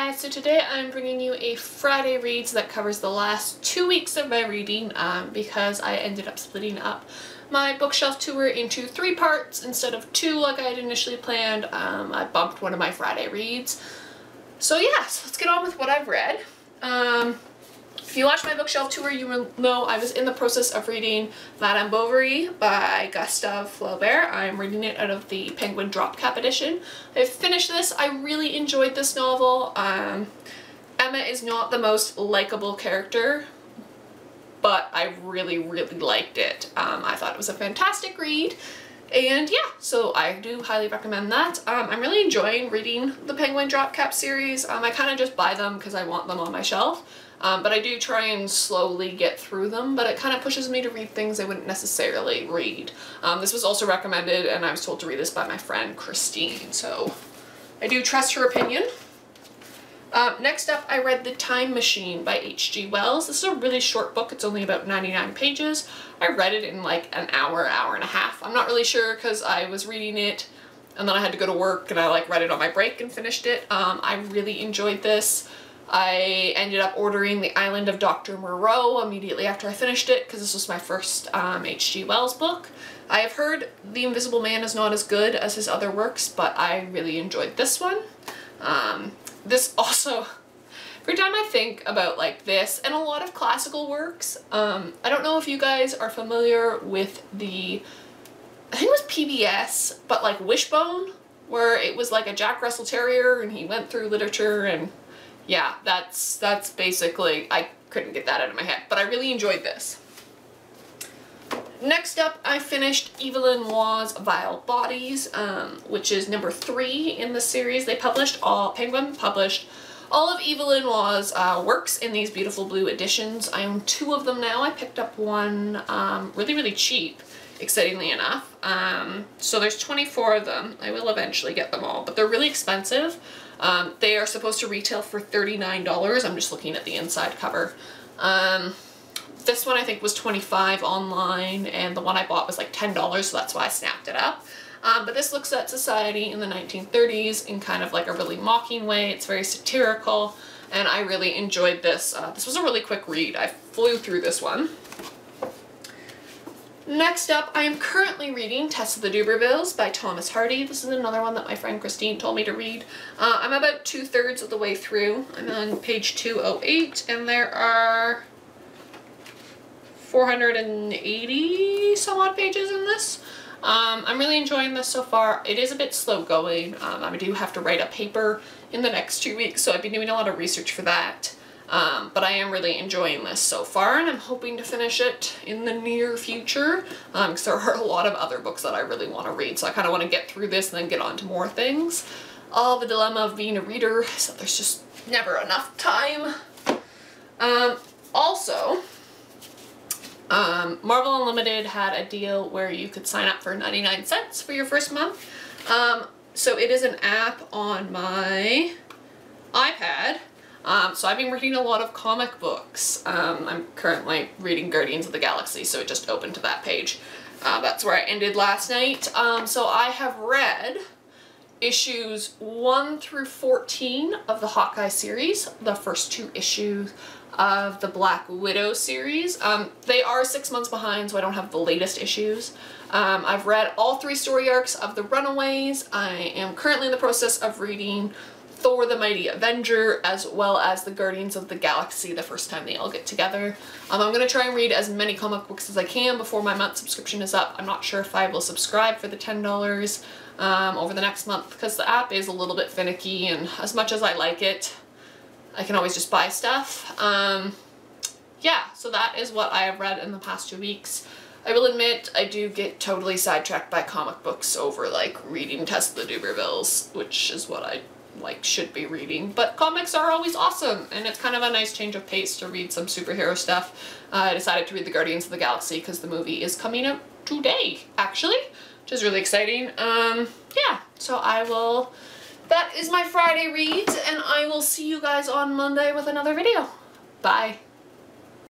guys, so today I'm bringing you a Friday reads that covers the last 2 weeks of my reading because I ended up splitting up my bookshelf tour into 3 parts instead of 2 like I had initially planned. I bumped one of my Friday reads. So yeah, so let's get on with what I've read. If you watched my bookshelf tour, you will know I was in the process of reading Madame Bovary by Gustave Flaubert. I'm reading it out of the Penguin Drop Cap edition. I've finished this. I really enjoyed this novel. Emma is not the most likable character, but I really liked it. I thought it was a fantastic read. And yeah, so I do highly recommend that. I'm really enjoying reading the Penguin Drop Cap series. I kind of just buy them because I want them on my shelf. But I do try and slowly get through them, but it kind of pushes me to read things I wouldn't necessarily read. This was also recommended, and I was told to read this by my friend Christine, so I do trust her opinion. Next up, I read The Time Machine by H.G. Wells. This is a really short book. It's only about 99 pages. I read it in like an hour and a half. I'm not really sure because I was reading it and then I had to go to work and I like read it on my break and finished it. I really enjoyed this. I ended up ordering The Island of Dr. Moreau immediately after I finished it because this was my first H.G. Wells book. I have heard The Invisible Man is not as good as his other works, but I really enjoyed this one. This also, every time I think about like this and a lot of classical works, I don't know if you guys are familiar with the, I think it was PBS, but like Wishbone, where it was like a Jack Russell Terrier and he went through literature, and yeah, that's basically, I couldn't get that out of my head, but I really enjoyed this. Next up, I finished Evelyn Waugh's Vile Bodies, which is number 3 in the series. They published Penguin published all of Evelyn Waugh's works in these beautiful blue editions. I own 2 of them now. I picked up one really cheap, excitingly enough. So there's 24 of them. I will eventually get them all, but they're really expensive. They are supposed to retail for $39. I'm just looking at the inside cover. This one I think was $25 online, and the one I bought was like $10, so that's why I snapped it up. But this looks at society in the 1930s in kind of like a really mocking way. It's very satirical, and I really enjoyed this. This was a really quick read. I flew through this one. Next up, I am currently reading Tess of the Durbervilles by Thomas Hardy. This is another one that my friend Christine told me to read. I'm about 2/3 of the way through. I'm on page 208, and there are 480 some odd pages in this. I'm really enjoying this so far. It is a bit slow going. I do have to write a paper in the next 2 weeks, so I've been doing a lot of research for that. But I am really enjoying this so far, and I'm hoping to finish it in the near future because there are a lot of other books that I really want to read, so I kind of want to get through this and then get on to more things. The dilemma of being a reader is that there's just never enough time. Also, Marvel Unlimited had a deal where you could sign up for 99 cents for your first month. So it is an app on my iPad. So I've been reading a lot of comic books. I'm currently reading Guardians of the Galaxy, so it just opened to that page. That's where I ended last night. So I have read issues 1 through 14 of the Hawkeye series, the first 2 issues of the Black Widow series. They are 6 months behind, so I don't have the latest issues. I've read all 3 story arcs of The Runaways. I am currently in the process of reading Thor the Mighty Avenger, as well as the Guardians of the Galaxy, the first time they all get together. I'm going to try and read as many comic books as I can before my month subscription is up. I'm not sure if I will subscribe for the $10 over the next month because the app is a little bit finicky, and as much as I like it, I can always just buy stuff. Yeah, so that is what I have read in the past 2 weeks. I will admit I do get totally sidetracked by comic books over like reading Tess of the Durbervilles, which is what I should be reading, but comics are always awesome, and it's kind of a nice change of pace to read some superhero stuff. I decided to read the Guardians of the Galaxy because the movie is coming out today, actually, which is really exciting. Yeah, so that is my Friday reads, and I will see you guys on Monday with another video. Bye.